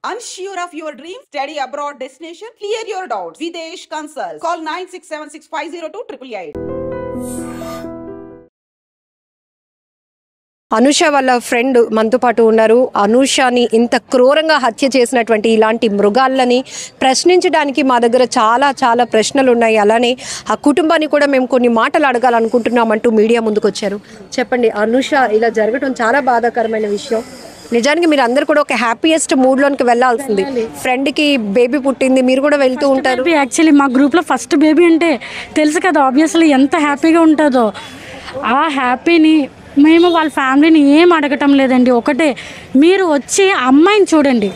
Unsure of your dream? Study abroad destination? Clear your doubts. Videsh Consult. Call 9676502888. Anusha వాళ్ళ friend మనతో పాటు ఉన్నారు. అనుషని ఇంత క్రూరంగా హత్య చేసినటువంటి ఇలాంటి మృగాలని ప్రశ్నించడానికి మా దగ్గర చాలా చాలా ప్రశ్నలు ఉన్నాయి. అలానే ఆ కుటుంబాన్ని కూడా మేము కొన్ని మాటలు అడగాలనుకుంటున్నామంటూ మీడియా ముందుకు వచ్చారు. చెప్పండి అనుష, ఇలా జరగడం చాలా బాధాకరమైన విషయం. నిజానికి మీరు అందరు కూడా ఒక హ్యాపీయెస్ట్ మూడ్లోకి వెళ్ళాల్సింది. ఫ్రెండ్కి బేబీ పుట్టింది, మీరు కూడా వెళ్తూ ఉంటారు. యాక్చువల్లీ మా గ్రూప్లో ఫస్ట్ బేబీ అంటే తెలుసు కదా, ఆబ్వియస్లీ ఎంత హ్యాపీగా ఉంటుందో. ఆ హ్యాపీని మేము వాళ్ళ ఫ్యామిలీని ఏం అడగటం లేదండి. ఒకటే, మీరు వచ్చి అమ్మాయిని చూడండి,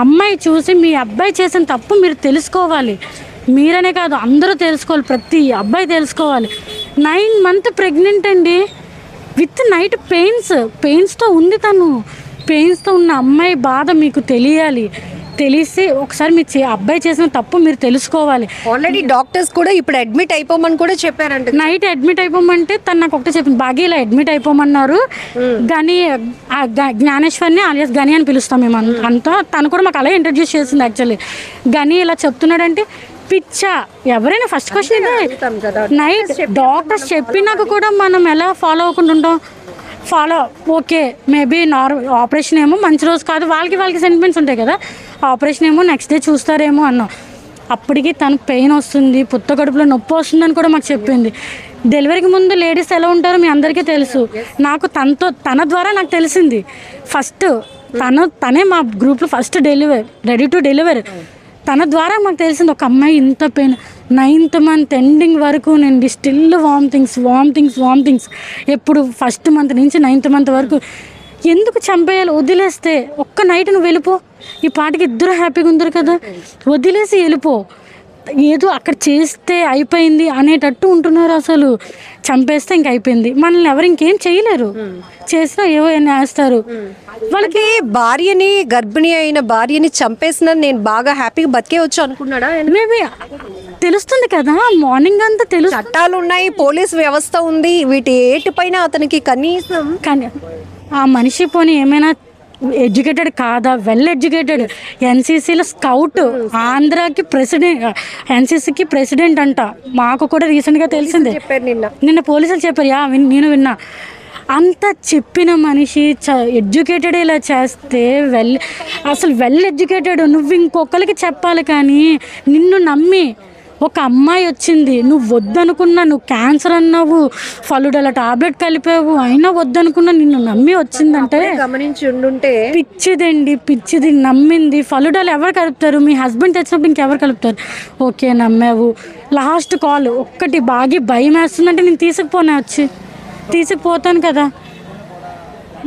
అమ్మాయి చూసి మీ అబ్బాయి చేసిన తప్పు మీరు తెలుసుకోవాలి. మీరనే కాదు, అందరూ తెలుసుకోవాలి, ప్రతి అబ్బాయి తెలుసుకోవాలి. 9 months ప్రెగ్నెంట్ అండి, విత్ నైట్ పెయిన్స్తో ఉంది తను. పెయిన్స్తో ఉన్న అమ్మాయి బాధ మీకు తెలియాలి. తెలిసి ఒకసారి మీ అబ్బాయి చేసిన తప్పు మీరు తెలుసుకోవాలి. ఆల్రెడీ డాక్టర్స్ కూడా ఇప్పుడు అడ్మిట్ అయిపోమని కూడా చెప్పారంట. నైట్ అడ్మిట్ అయిపోమంటే తను నాకు ఒకటే చెప్పింది, బాగా ఇలా అడ్మిట్ అయిపోమన్నారు. గని జ్ఞానేశ్వర్ని alias గని అని పిలుస్తాం మేము అంతా. తను కూడా మాకు అలా ఇంట్రడ్యూస్ చేసింది. యాక్చువల్లీ గని ఇలా చెప్తున్నాడంటే పిచ్చా. ఎవరైనా ఫస్ట్ క్వశ్చన్ నైట్ డాక్టర్స్ చెప్పినాక కూడా మనం ఎలా ఫాలో అవ్వకుండా ఉంటాం? ఓకే, మేబీ ఆపరేషన్ ఏమో మంచి రోజు కాదు, వాళ్ళకి సెంటిమెంట్స్ ఉంటాయి కదా, ఆపరేషన్ ఏమో నెక్స్ట్ డే చూస్తారేమో అన్నాం. అప్పటికి తను పెయిన్ వస్తుంది, పుత్త కడుపులో నొప్పి వస్తుందని కూడా మాకు చెప్పింది. డెలివరీకి ముందు లేడీస్ ఎలా ఉంటారో మీ అందరికీ తెలుసు. నాకు తన ద్వారా నాకు తెలిసింది. ఫస్ట్ తనే మా గ్రూప్లో ఫస్ట్ రెడీ టు డెలివరీ. తన ద్వారా మాకు తెలిసింది ఒక అమ్మాయి ఇంత పెయిన్. 9th month ఎండింగ్ వరకు నేను స్టిల్ వామిటింగ్స్. ఎప్పుడు 1st month నుంచి 9th month వరకు. ఎందుకు చంపేయాలి? వదిలేస్తే ఒక్క నైట్ నువ్వు వెళ్ళిపో, ఈ పాటికి ఇద్దరు హ్యాపీగా ఉందరు కదా, వదిలేసి వెళ్ళిపో. ఏదో అక్కడ చేస్తే అయిపోయింది అనేటట్టు ఉంటున్నారు. అసలు చంపేస్తే ఇంక అయిపోయింది, మనల్ని ఎవరు ఇంకేం చేయలేరు. చేసినా ఏవో వేస్తారు. వాళ్ళకి భార్యని, గర్భిణి అయిన భార్యని చంపేసిన నేను బాగా హ్యాపీగా బతికేవచ్చు అనుకున్నాడా? మేబీ తెలుస్తుంది కదా, మార్నింగ్ అంతా తెలుసు. చట్టాలు ఉన్నాయి, పోలీస్ వ్యవస్థ ఉంది, వీటి ఏటిపైన అతనికి కనీసం కానీ ఆ మనిషి పోనీ ఏమైనా ఎడ్యుకేటెడ్ కాదా? వెల్ ఎడ్యుకేటెడ్, ఎన్సీసీలో స్కౌట్, ఆంధ్రాకి ప్రెసిడెంట్, ఎన్సీసీకి ప్రెసిడెంట్ అంట. మాకు కూడా రీసెంట్గా తెలిసిందే, నిన్న పోలీసులు చెప్పారు. నేను విన్నా. అంత చెప్పిన మనిషి ఎడ్యుకేటెడ్ ఇలా చేస్తే అసలు వెల్ ఎడ్యుకేటెడ్ నువ్వు ఇంకొకరికి చెప్పాలి. కానీ నిన్ను నమ్మి ఒక అమ్మాయి వచ్చింది, నువ్వు వద్దనుకున్నా, నువ్వు క్యాన్సర్ అన్నావు, ఫలుడల టాబ్లెట్ కలిపావు, అయినా వద్దనుకున్నా నిన్ను నమ్మి వచ్చిందంటే గమనించి ఉండుంటే. పిచ్చిది నమ్మింది. ఫలుడాలు ఎవరు కలుపుతారు? మీ హస్బెండ్ తెచ్చినప్పుడు ఇంకెవరు కలుపుతారు? ఓకే నమ్మావు. లాస్ట్ కాల్ ఒక్కటి బాగా భయం వేస్తుందంటే నేను తీసుకుపోతాను కదా.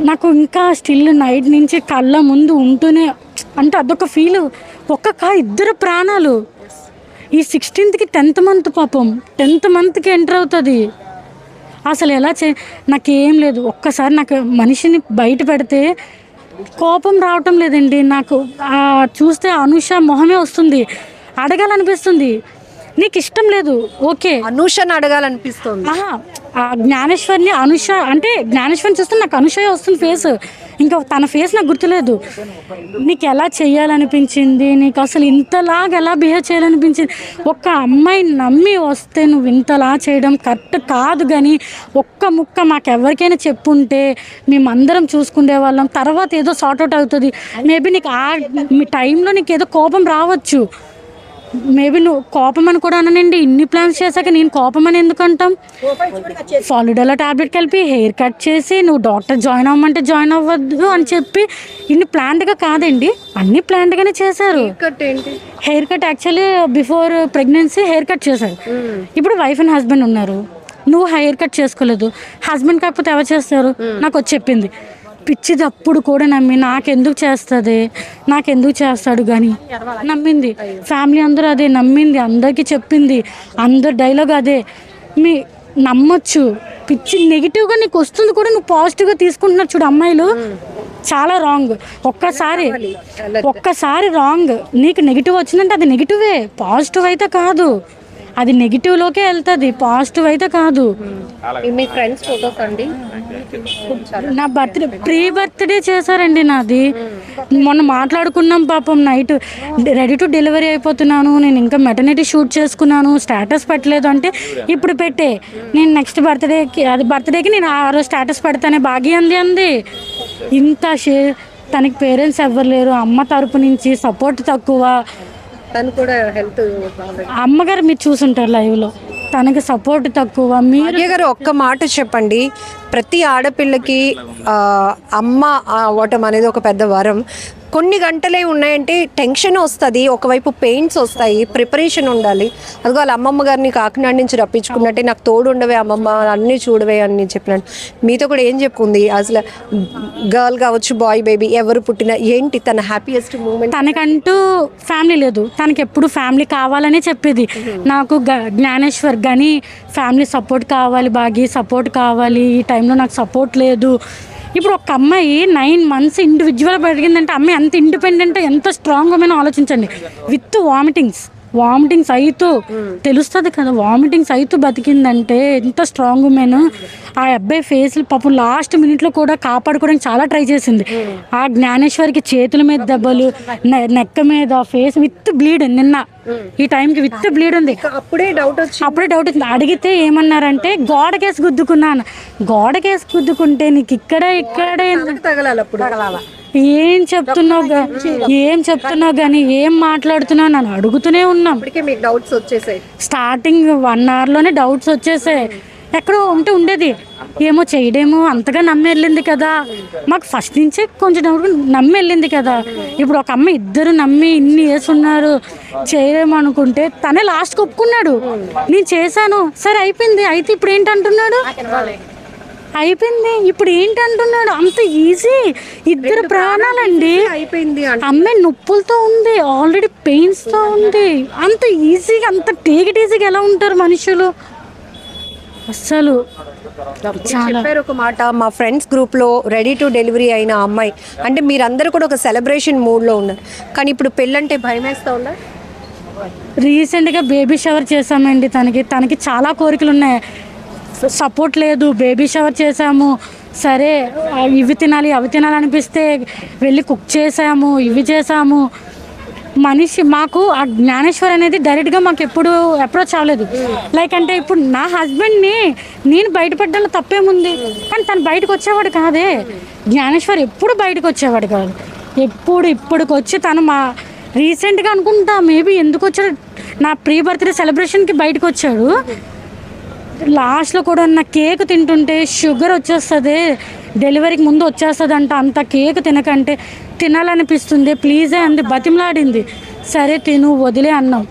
నాకు ఇంకా స్టిల్ నైట్ నుంచి కళ్ళ ముందు ఉంటూనే, అంటే అదొక ఫీల్. ఇద్దరు ప్రాణాలు. ఈ 16th 10th month పాపం 10th monthకి ఎంటర్ అవుతుంది. అసలు ఎలా నాకేం లేదు. ఒక్కసారి నాకు మనిషిని బయట పెడితే కోపం రావటం లేదండి. నాకు చూస్తే అనుష మొహమే వస్తుంది, అడగాలనిపిస్తుంది. నీకు ఇష్టం లేదు, ఓకే, అనుషని అడగాలనిపిస్తుంది. జ్ఞానేశ్వర్ని అనుష అంటే జ్ఞానేశ్వర్ని చూస్తే నాకు అనుషే వస్తుంది ఫేస్. ఇంకా తన ఫేస్ నాకు గుర్తులేదు. నీకు ఎలా చేయాలనిపించింది? నీకు అసలు ఇంతలాగా ఎలా బిహేవ్ చేయాలనిపించింది? ఒక అమ్మాయిని నమ్మి వస్తే నువ్వు ఇంతలా చేయడం కరెక్ట్ కాదు. కానీ ఒక్క ముక్క మాకెవరికైనా చెప్పుంటే మేమందరం చూసుకునే వాళ్ళం. తర్వాత ఏదో సార్ట్అవుట్ అవుతుంది. మేబీ నీకు మీ టైంలో నీకు ఏదో కోపం రావచ్చు. మేబీ నువ్వు కోపం అని కూడా అనండి. ఇన్ని ప్లాన్స్ చేశాక నేను కోపం అని ఎందుకు అంటాం? ఫాలిడోలా టాబ్లెట్ కలిపి హెయిర్ కట్ చేసి నువ్వు డాక్టర్ జాయిన్ అవ్వమంటే జాయిన్ అవ్వద్దు అని చెప్పి ఇన్ని ప్లాన్డ్గా కాదండి, అన్ని ప్లాన్డ్గానే చేశారు. Hair cut actually before pregnancy hair cut చేశారు. ఇప్పుడు వైఫ్ అండ్ హస్బెండ్ ఉన్నారు, నువ్వు హెయిర్ కట్ చేసుకోలేదు, హస్బెండ్ కాకపోతే ఎవరు చేస్తారు? నాకు వచ్చి చెప్పింది. పిచ్చిది అప్పుడు కూడా నమ్మి నాకెందుకు చేస్తాడు కానీ నమ్మింది. ఫ్యామిలీ అందరూ అదే నమ్మింది, అందరికీ చెప్పింది, అందరు డైలాగ్ అదే. మీ నమ్మొచ్చు. పిచ్చి నెగిటివ్గా నీకు వస్తుంది కూడా నువ్వు పాజిటివ్గా తీసుకుంటున్నారు చూడు అమ్మాయిలు, చాలా రాంగ్. ఒక్కసారి రాంగ్. నీకు నెగిటివ్ వచ్చిందంటే అది నెగిటివే, పాజిటివ్ అయితే కాదు. అది నెగిటివ్లోకే వెళ్తుంది, పాజిటివ్ అయితే కాదు. మీ ఫ్రెండ్స్ ఫొటోస్ అండి? నా ప్రీ బర్త్డే చేశారండి నాది. మొన్న మాట్లాడుకున్నాం పాపం, నైట్ రెడీ టు డెలివరీ అయిపోతున్నాను, నేను ఇంకా మెటర్నిటీ షూట్ చేసుకున్నాను, స్టేటస్ పెట్టలేదు అంటే ఇప్పుడు పెట్టే, నేను నెక్స్ట్ బర్త్డేకి నేను ఆ రోజు స్టేటస్ పెడతానే బాగా అంది. ఇంత తనకి పేరెంట్స్ ఎవ్వరు లేరు, అమ్మ తరపు నుంచి సపోర్ట్ తక్కువ. తను కూడా హెల్త్ అమ్మగారు మీరు చూసుంటారు లైవ్లో, తనకి సపోర్ట్ తక్కువ. మీరు గారు ఒక్క మాట చెప్పండి, ప్రతి ఆడపిల్లకి అమ్మ అవ్వటం అనేది ఒక పెద్ద వరం. కొన్ని గంటలే ఉన్నాయంటే టెన్షన్ వస్తుంది, ఒకవైపు పెయిన్స్ వస్తాయి, ప్రిపరేషన్ ఉండాలి. అదిగో వాళ్ళ అమ్మమ్మ గారిని కాకినాడ నుంచి రప్పించుకున్నట్టే నాకు తోడు ఉండవే అమ్మమ్మ, అన్నీ చూడవే అని చెప్పినట్టు మీతో కూడా ఏం చెప్పుకుంది? అసలు గర్ల్ కావచ్చు, బాయ్, బేబీ ఎవరు పుట్టినా ఏంటి తన హ్యాపీయెస్ట్ మూమెంట్? తనకంటూ ఫ్యామిలీ లేదు, తనకి ఎప్పుడు ఫ్యామిలీ కావాలనే చెప్పేది. నాకు జ్ఞానేశ్వర్ కానీ ఫ్యామిలీ సపోర్ట్ కావాలి, బాగా సపోర్ట్ కావాలి, ఈ టైంలో నాకు సపోర్ట్ లేదు. ఇప్పుడు ఒక అమ్మాయి 9 months ఇండివిజువల్ పెరిగిందంటే అమ్మాయి ఎంత ఇండిపెండెంట్, ఎంత స్ట్రాంగ్ ఉమెన్ ఆలోచించండి. విత్ వామిటింగ్స్ అయితూ తెలుస్తుంది కదా, వామిటింగ్స్ అయితూ బతికిందంటే ఎంత స్ట్రాంగ్ ఉమెన్. ఆ అబ్బాయి ఫేస్లు పాపం లాస్ట్ మినిట్లో కూడా కాపాడుకోవడానికి చాలా ట్రై చేసింది. ఆ జ్ఞానేశ్వరికి చేతుల మీద దెబ్బలు, నెక్క మీద, ఫేస్ విత్ బ్లీడ్. నిన్న ఈ టైంకి విత్ బ్లీడ్ ఉంది. అప్పుడే డౌట్ వచ్చింది. అడిగితే ఏమన్నారంటే గోడకేసి గుద్దుకున్నాను. గోడకేసి గుద్దుకుంటే నీకు ఇక్కడే తగలాలి, అప్పుడు ఏం చెప్తున్నావు కానీ ఏం మాట్లాడుతున్నావు నన్ను అడుగుతూనే ఉన్నాం. మీకు డౌట్స్ వచ్చేసాయి. స్టార్టింగ్ 1 hourలోనే డౌట్స్ వచ్చేసాయి. ఎక్కడో ఉండేది, ఏమో చేయడేమో అంతగా నమ్మి వెళ్ళింది కదా, మాకు ఫస్ట్ నుంచే కొంచెం డౌట్ నమ్మి వెళ్ళింది కదా. ఇప్పుడు ఒక అమ్మ ఇద్దరు నమ్మి ఇన్ని వేసున్నారు చేయలేము అనుకుంటే తనే లాస్ట్కి ఒప్పుకున్నాడు, నేను చేశాను సరే అయిపోయింది. అయితే ఇప్పుడు ఏంటంటున్నాడు, అయిపోయింది ఇప్పుడు ఏంటంటున్నాడు? అంత ఈజీ, ఇద్దరు ప్రాణాలండి. అయిపోయింది, అమ్మాయి నొప్పులతో ఉంది, ఆల్రెడీ పెయిన్స్తో ఉంది. అంత ఈజీగా, అంత టేక్ ఇట్ ఈజీగా ఎలా ఉంటారు మనుషులు? అస్సలు చెప్పారు ఒక మాట, మా ఫ్రెండ్స్ గ్రూప్లో రెడీ టు డెలివరీ అయిన అమ్మాయి అంటే మీరందరూ కూడా ఒక సెలబ్రేషన్ మూడ్లో ఉన్నారు, కానీ ఇప్పుడు పెళ్ళంటే భయం వేస్తూ ఉన్నారు. రీసెంట్గా బేబీ షవర్ చేసామండి. తనకి చాలా కోరికలు ఉన్నాయి, సపోర్ట్ లేదు. బేబీ షవర్ చేసాము, సరే ఇవి తినాలి అవి తినాలనిపిస్తే వెళ్ళి కుక్ చేసాము, ఇవి చేసాము. మాకు ఆ జ్ఞానేశ్వర్ అనేది డైరెక్ట్గా మాకు ఎప్పుడు అప్రోచ్ అవ్వలేదు. లైక్ అంటే ఇప్పుడు నా హస్బెండ్ని నేను బయటపడ్డాను తప్పేముంది, కానీ తను బయటకు వచ్చేవాడు కాదే. జ్ఞానేశ్వర్ ఎప్పుడు బయటకు వచ్చేవాడు కాదు, ఇప్పటికి వచ్చి తను రీసెంట్గా అనుకుంటా మేబీ ఎందుకు వచ్చాడు, నా ప్రీ బర్త్డే సెలబ్రేషన్కి బయటకు వచ్చాడు. లాస్ట్లో కూడా ఉన్న కేక్ తింటుంటే షుగర్ వచ్చేస్తుంది, డెలివరీకి ముందు వచ్చేస్తుంది అంట. అంత కేక్ తినకంటే తినాలనిపిస్తుంది, ప్లీజే అంది, బతిమలాడింది. సరే తిను వదిలే అన్నాం,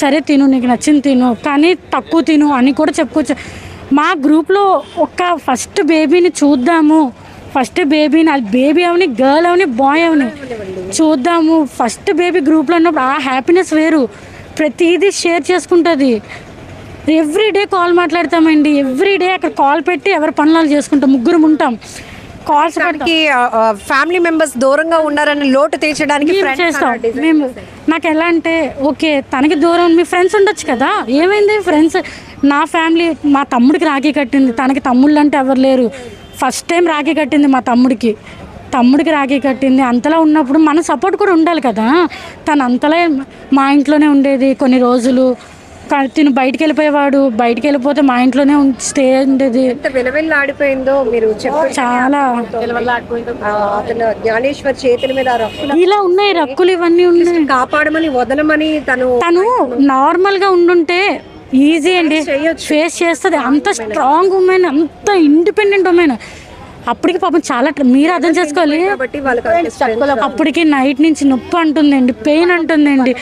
సరే తిను నీకు నచ్చింది తిను, కానీ తక్కువ తిను అని కూడా చెప్పుకోవచ్చు. మా గ్రూప్లో ఒక ఫస్ట్ బేబీని చూద్దాము, ఫస్ట్ బేబీని, అది బేబీ అవని, గర్ల్ అవని, బాయ్ అవని చూద్దాము. ఫస్ట్ బేబీ గ్రూప్లో ఉన్నప్పుడు ఆ హ్యాపీనెస్ వేరు, ప్రతిదీ షేర్ చేసుకుంటుంది. ఎవ్రీడే కాల్ మాట్లాడతామండి, ఎవ్రీడే అక్కడ కాల్ పెట్టి ఎవరి పనులు చేసుకుంటాం, ముగ్గురు ఉంటాం. కాల్స్ ఫ్యామిలీ మెంబర్స్ దూరంగా ఉన్నారని లోటు తీర్చడానికి చేస్తాం మేము. నాకు ఎలా అంటే ఓకే తనకి దూరం మీ ఫ్రెండ్స్ ఉండొచ్చు కదా, ఏమైంది ఫ్రెండ్స్. నా ఫ్యామిలీ మా తమ్ముడికి రాఖీ కట్టింది, తనకి తమ్ముళ్ళు అంటే ఎవరు లేరు. ఫస్ట్ టైం రాఖీ కట్టింది మా తమ్ముడికి రాఖీ కట్టింది. అంతలా ఉన్నప్పుడు మన సపోర్ట్ కూడా ఉండాలి కదా. తను అంతలా మా ఇంట్లోనే ఉండేది కొన్ని రోజులు, తిను బయటికి వెళ్ళిపోయేవాడు, బయటికి వెళ్ళిపోతే మా ఇంట్లోనే స్టే ఉండేది. ఆడిపోయిందో మీరు చాలా జ్ఞానేశ్వర్ చేతుల మీద ఇలా ఉన్నాయి రక్కులు, ఇవన్నీ ఉన్నాయి. కాపాడమని వదలమని తను నార్మల్గా ఉండుంటే ఈజీ అండి, ఫేస్ చేస్తుంది. అంత స్ట్రాంగ్ ఉమెన్, అంత ఇండిపెండెంట్ ఉమెన్. అప్పటికి పాపం చాలా మీరు అర్థం చేసుకోవాలి. అప్పటికి నైట్ నుంచి నొప్పి అంటుందండి, పెయిన్ అంటుందండి.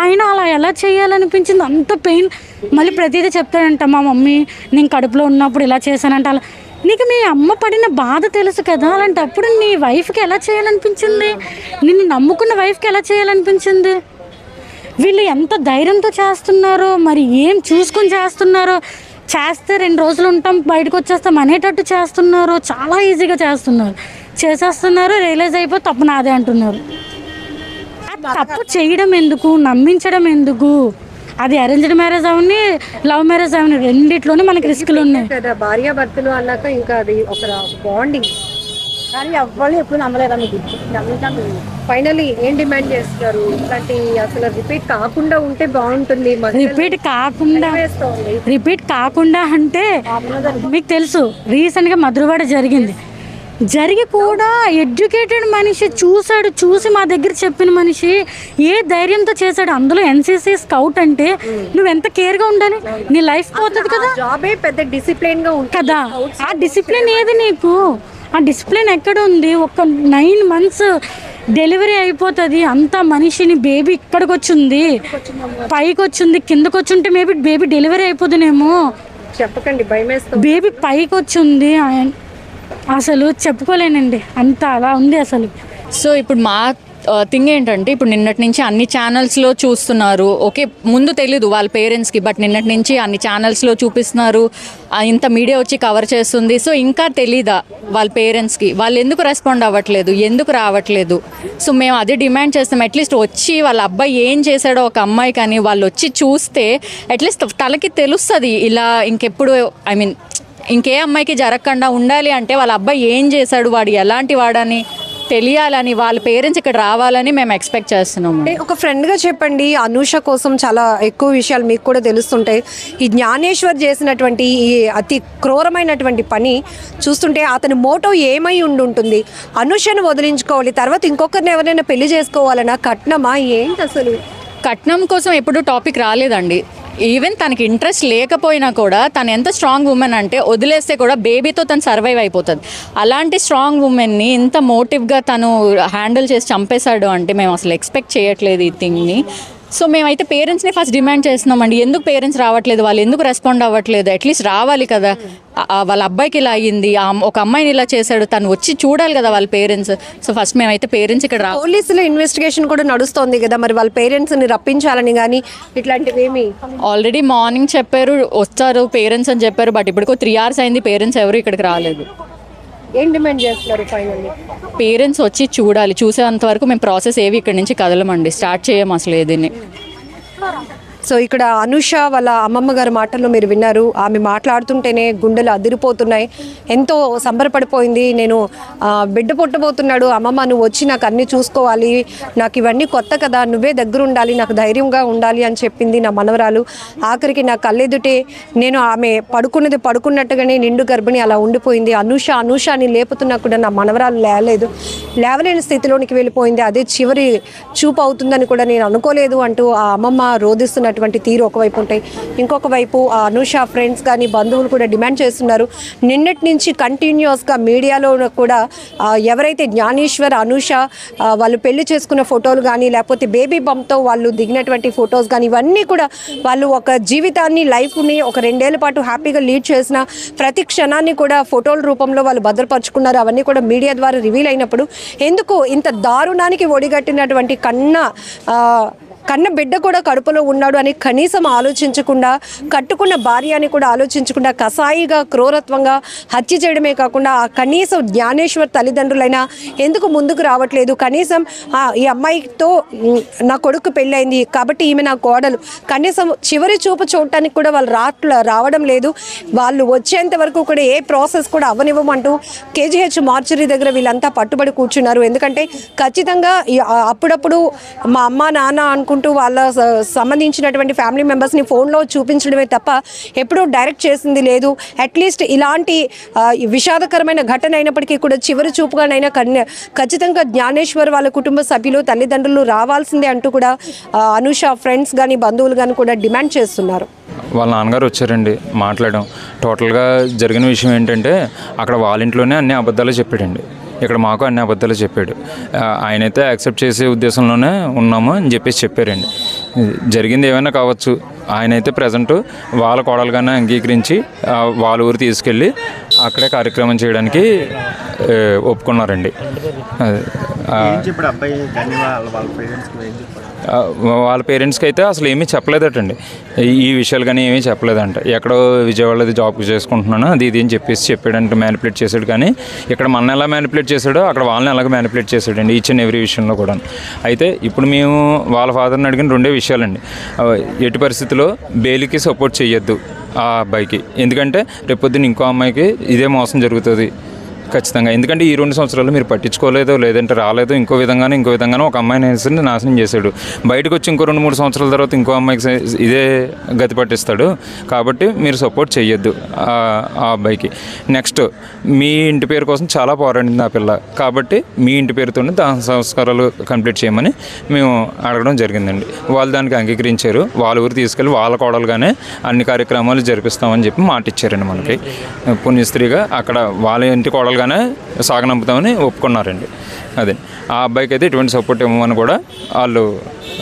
అయినా అలా ఎలా చేయాలనిపించింది, అంత పెయిన్. మళ్ళీ ప్రతిదీ చెప్తాడంట మా మమ్మీ, నేను కడుపులో ఉన్నప్పుడు ఇలా చేశానంట. అలా నీకు మీ అమ్మ పడిన బాధ తెలుసు కదా, అలాంటప్పుడు నీ వైఫ్కి ఎలా చేయాలనిపించింది, నిన్ను నమ్ముకున్న వైఫ్కి ఎలా చేయాలనిపించింది? వీళ్ళు ఎంత ధైర్యంతో చేస్తున్నారో, మరి ఏం చూసుకొని చేస్తున్నారో. చేస్తే 2 రోజులు ఉంటాం బయటకు వచ్చేస్తాం అనేటట్టు చేస్తున్నారు, చాలా ఈజీగా చేసేస్తున్నారు. రియలైజ్ అయిపోయి తప్పు నాదే అంటున్నారు. తప్పు చేయడం ఎందుకు, నమ్మించడం ఎందుకు? అది అరేంజ్డ్ మ్యారేజ్ అవని లవ్ మ్యారేజ్ అవని రెండిట్లోనే మనకి రిస్కులు ఉన్నాయి కదా. భార్యాభర్తలు అన్నాక ఇంకా అది ఒక బాండింగ్. కానీ ఎవ్వరు ఎప్పుడు నమ్మలేదా మీకు? ఫైనలీ ఏం డిమాండ్ చేస్తున్నారు? ఇట్లాంటి అసలు రిపీట్ కాకుండా ఉంటే బాగుంటుంది. రిపీట్ కాకుండా అంటే మీకు తెలుసు రీసెంట్గా మధురవాడ జరిగి కూడా ఎడ్యుకేటెడ్ మనిషి చూసి మా దగ్గర చెప్పిన మనిషి ఏ ధైర్యంతో చేశాడు. అందులో ఎన్సీసీ స్కౌట్ అంటే నువ్వు ఎంత కేర్గా ఉండాలి, నీ లైఫ్ పోతుంది కదా. జాబే పెద్ద డిసిప్లిన్ గా ఉంటుంది కదా. ఆ డిసిప్లిన్ ఏది నీకు? ఆ డిసిప్లిన్ ఎక్కడ ఉంది? ఒక 9 months డెలివరీ అయిపోతుంది, అంత మనిషిని బేబీ ఇక్కడికి వచ్చింది, పైకి వచ్చింది, కిందకి వచ్చి ఉంటే మేబీ బేబీ డెలివరీ అయిపోతుందేమో. చెప్పకండి, భయమేస్తుంది. బేబీ పైకి వచ్చింది, అసలు చెప్పుకోలేనండి, అంత అలా ఉంది అసలు. సో ఇప్పుడు మా థింగ్ ఏంటంటే, ఇప్పుడు నిన్నటి నుంచి అన్ని ఛానల్స్లో చూస్తున్నారు. ఓకే, ముందు తెలీదు వాళ్ళ పేరెంట్స్కి, బట్ నిన్నటి నుంచి అన్ని ఛానల్స్లో చూపిస్తున్నారు, ఇంత మీడియా వచ్చి కవర్ చేస్తుంది. సో ఇంకా తెలీదా వాళ్ళ పేరెంట్స్కి? వాళ్ళు ఎందుకు రెస్పాండ్ అవ్వట్లేదు, ఎందుకు రావట్లేదు? సో మేము అదే డిమాండ్ చేస్తాం. అట్లీస్ట్ వచ్చి వాళ్ళ అబ్బాయి ఏం చేశాడో ఒక అమ్మాయి కానీ వాళ్ళు వచ్చి చూస్తే అట్లీస్ట్ తలకి తెలుస్తుంది. ఇలా ఇంకెప్పుడు ఇంకే అమ్మాయికి జరగకుండా ఉండాలి అంటే వాళ్ళ అబ్బాయి ఏం చేశాడు, వాడు ఎలాంటి వాడని తెలియాలని వాళ్ళ పేరెంట్స్ ఇక్కడ రావాలని మేము ఎక్స్పెక్ట్ చేస్తున్నాము. ఒక ఫ్రెండ్గా చెప్పండి, అనూష కోసం చాలా ఎక్కువ విషయాలు మీకు కూడా తెలుస్తుంటాయి. ఈ జ్ఞానేశ్వర్ చేసినటువంటి ఈ అతి క్రూరమైనటువంటి పని చూస్తుంటే అతని మోటో ఏమై ఉంటుంది? అనూషను వదిలించుకోవాలి, తర్వాత ఇంకొకరిని ఎవరైనా పెళ్లి చేసుకోవాలన్నా కట్నమా ఏంటి అసలు? కట్నం కోసం ఎప్పుడు టాపిక్ రాలేదండి. ఈవెన్ తనకి ఇంట్రెస్ట్ లేకపోయినా కూడా తను ఎంత స్ట్రాంగ్ ఉమెన్ అంటే వదిలేస్తే కూడా బేబీతో తను సర్వైవ్ అయిపోతుంది. అలాంటి స్ట్రాంగ్ ఉమెన్ని ఇంత మోటివ్గా తను హ్యాండిల్ చేసి చంపేశాడు అంటే మేము అసలు ఎక్స్పెక్ట్ చేయట్లేదు ఈ థింగ్ని. సో మేమైతే పేరెంట్స్ని ఫస్ట్ డిమాండ్ చేస్తున్నామండి, ఎందుకు పేరెంట్స్ రావట్లేదు, వాళ్ళు ఎందుకు రెస్పాండ్ అవ్వట్లేదు? అట్లీస్ట్ రావాలి కదా. వాళ్ళ అబ్బాయికి ఇలా అయ్యింది, ఒక అమ్మాయిని ఇలా చేశాడు, తను వచ్చి చూడాలి కదా వాళ్ళ పేరెంట్స్. సో ఫస్ట్ మేమైతే పేరెంట్స్ ఇక్కడ పోలీసుల ఇన్వెస్టిగేషన్ కూడా నడుస్తోంది కదా, మరి వాళ్ళ పేరెంట్స్ని రప్పించాలని కానీ ఇట్లాంటివి ఏమి? ఆల్రెడీ మార్నింగ్ చెప్పారు వస్తారు పేరెంట్స్ అని చెప్పారు, బట్ ఇప్పటికో 3 hours అయింది, పేరెంట్స్ ఎవరు ఇక్కడికి రాలేదు. ఏం డిమాండ్ చేస్తున్నారు ఫైనల్లీ? పేరెంట్స్ వచ్చి చూడాలి, చూసేంత వరకు మేము ప్రాసెస్ ఏవి ఇక్కడ నుంచి కదలమండి, స్టార్ట్ చేయము అసలు ఏదైనా. సో ఇక్కడ అనూష వాళ్ళ అమ్మమ్మ గారి మాటల్లో మీరు విన్నారు. ఆమె మాట్లాడుతుంటేనే గుండెలు అదిరిపోతున్నాయి, ఎంతో సంబరపడిపోయింది. నేను బిడ్డ పుట్టబోతున్నాడు, అమ్మమ్మ నువ్వు వచ్చి నాకు అన్నీ చూసుకోవాలి, నాకు ఇవన్నీ కొత్త కదా, నువ్వే దగ్గర ఉండాలి, నాకు ధైర్యంగా ఉండాలి అని చెప్పింది నా మనవరాలు. ఆఖరికి నా కళ్ళెదుటే నేను ఆమె పడుకున్నట్టుగానే నిండు గర్భిణి అలా ఉండిపోయింది. అనూష అని లేపుతున్నా కూడా నా మనవరాలు లేవలేని స్థితిలోనికి వెళ్ళిపోయింది. అదే చివరి చూపు అవుతుందని కూడా నేను అనుకోలేదు అంటూ ఆ అమ్మమ్మ రోధిస్తున్నటువంటి తీరు ఒకవైపు ఉంటాయి. ఇంకొక వైపు ఆ అనూష ఫ్రెండ్స్ కానీ బంధువులు కూడా డిమాండ్ చేస్తున్నారు. నిన్నటి నుంచి కంటిన్యూస్గా మీడియాలో కూడా ఎవరైతే జ్ఞానేశ్వర్ అనూష వాళ్ళు పెళ్లి చేసుకున్న ఫోటోలు కానీ లేకపోతే బేబీ బంప్తో వాళ్ళు దిగినటువంటి ఫొటోస్ కానీ ఇవన్నీ కూడా వాళ్ళు ఒక జీవితాన్ని లైఫ్ని ఒక 2 ఏళ్ల పాటు హ్యాపీగా లీడ్ చేసిన ప్రతి క్షణాన్ని కూడా ఫోటోల రూపంలో వాళ్ళు భద్రపరుచుకున్నారు. అవన్నీ కూడా మీడియా ద్వారా రివీల్ అయినప్పుడు ఎందుకు ఇంత దారుణానికి ఒడిగట్టినటువంటి కన్న బిడ్డ కూడా కడుపులో ఉన్నాడు అని కనీసం ఆలోచించకుండా, కట్టుకున్న భార్య అని కూడా ఆలోచించకుండా కసాయిగా క్రూరత్వంగా హత్య చేయడమే కాకుండా ఆ కనీసం జ్ఞానేశ్వర్ తల్లిదండ్రులైనా ఎందుకు ముందుకు రావట్లేదు? కనీసం ఈ అమ్మాయితో నా కొడుకు పెళ్ళైంది కాబట్టి ఈమె నా కోడలు, కనీసం చివరి చూపు చూడటానికి కూడా వాళ్ళు రావడం లేదు. వాళ్ళు వచ్చేంత వరకు కూడా ఏ ప్రాసెస్ కూడా అవ్వనివ్వమంటూ కేజీహెచ్ మార్చరీ దగ్గర వీళ్ళంతా పట్టుబడి కూర్చున్నారు. ఎందుకంటే ఖచ్చితంగా అప్పుడప్పుడు మా అమ్మ నాన్న అనుకుంటూ వాళ్ళ సంబంధించినటువంటి ఫ్యామిలీ మెంబర్స్ని ఫోన్లో చూపించడమే తప్ప ఎప్పుడూ డైరెక్ట్ చేసింది లేదు. అట్లీస్ట్ ఇలాంటి విషాదకరమైన ఘటన అయినప్పటికీ కూడా చివరి చూపుగానైనా ఖచ్చితంగా జ్ఞానేశ్వర్ వాళ్ళ కుటుంబ సభ్యులు తల్లిదండ్రులు రావాల్సిందే అంటూ కూడా అనూష ఫ్రెండ్స్ కానీ బంధువులు కానీ కూడా డిమాండ్ చేస్తున్నారు. వాళ్ళ నాన్నగారు వచ్చారండి, మాట్లాడడం. టోటల్గా జరిగిన విషయం ఏంటంటే అక్కడ వాళ్ళ ఇంట్లోనే అన్ని అబద్ధాలు చెప్పాడండి, ఇక్కడ మాకు అన్ని అబద్ధాలు చెప్పాడు. ఆయనైతే యాక్సెప్ట్ చేసే ఉద్దేశంలోనే ఉన్నాము అని చెప్పారండి. జరిగింది ఏమైనా కావచ్చు, ఆయనైతే ప్రజెంట్ వాళ్ళ కోడలుగానే అంగీకరించి వాళ్ళ ఊరు తీసుకెళ్ళి అక్కడే కార్యక్రమం చేయడానికి ఒప్పుకున్నారండి. వాళ్ళ పేరెంట్స్కి అయితే అసలు ఏమీ చెప్పలేదటండి, ఈ విషయాలు కానీ ఏమీ చెప్పలేదంట. ఎక్కడో విజయవాడలో జాబ్ చేసుకుంటున్నాను అది ఇది అని చెప్పాడంటే మ్యానిపులేట్ చేశాడు. కానీ ఇక్కడ మన ఎలా మ్యానిపులేట్ చేశాడో అక్కడ వాళ్ళని ఎలాగ మ్యానిపులేట్ చేశాడండి ఈచ్ అండ్ ఎవ్రీ విషయంలో కూడా. అయితే ఇప్పుడు మేము వాళ్ళ ఫాదర్ని అడిగిన 2 విషయాలండి. ఎట్టి పరిస్థితుల్లో బెయిల్కి సపోర్ట్ చేయొద్దు ఆ అబ్బాయికి, ఎందుకంటే రేపొద్దున ఇంకో అమ్మాయికి ఇదే మోసం జరుగుతుంది ఖచ్చితంగా. ఎందుకంటే ఈ 2 సంవత్సరాలు మీరు పట్టించుకోలేదు, లేదంటే రాలేదు, ఇంకో విధంగానూ ఒక అమ్మాయిని నాశనం చేశాడు. బయటకు వచ్చి ఇంకో 2-3 సంవత్సరాల తర్వాత ఇంకో అమ్మాయికి ఇదే గతి పట్టిస్తాడు. కాబట్టి మీరు సపోర్ట్ చేయొద్దు ఆ అబ్బాయికి. నెక్స్ట్ మీ ఇంటి పేరు కోసం చాలా పోరాడింది ఆ పిల్ల, కాబట్టి మీ ఇంటి పేరుతోనే దాన సంస్కారాలు కంప్లీట్ చేయమని మేము అడగడం జరిగిందండి. వాళ్ళు దానికి అంగీకరించారు. వాళ్ళ ఊరు తీసుకెళ్ళి వాళ్ళ కోడలుగానే అన్ని కార్యక్రమాలు జరిపిస్తామని చెప్పి మాట ఇచ్చారండి మనకి. పుణ్యస్త్రీగా అక్కడ వాళ్ళ ఇంటి కోడలు గానే సాగనంపుతామని ఒప్పుకున్నారండి. అదే ఆ అబ్బాయికి అయితే ఎటువంటి సపోర్ట్ ఇవ్వమని కూడా వాళ్ళు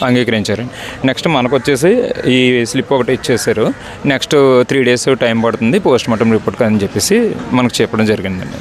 అంగీకరించారండి. నెక్స్ట్ మనకు వచ్చేసి ఈ స్లిప్ ఒకటి ఇచ్చేసారు. నెక్స్ట్ 3 days టైం పడుతుంది పోస్ట్ మార్టం రిపోర్ట్ అని చెప్పేసి మనకు చెప్పడం జరిగిందండి.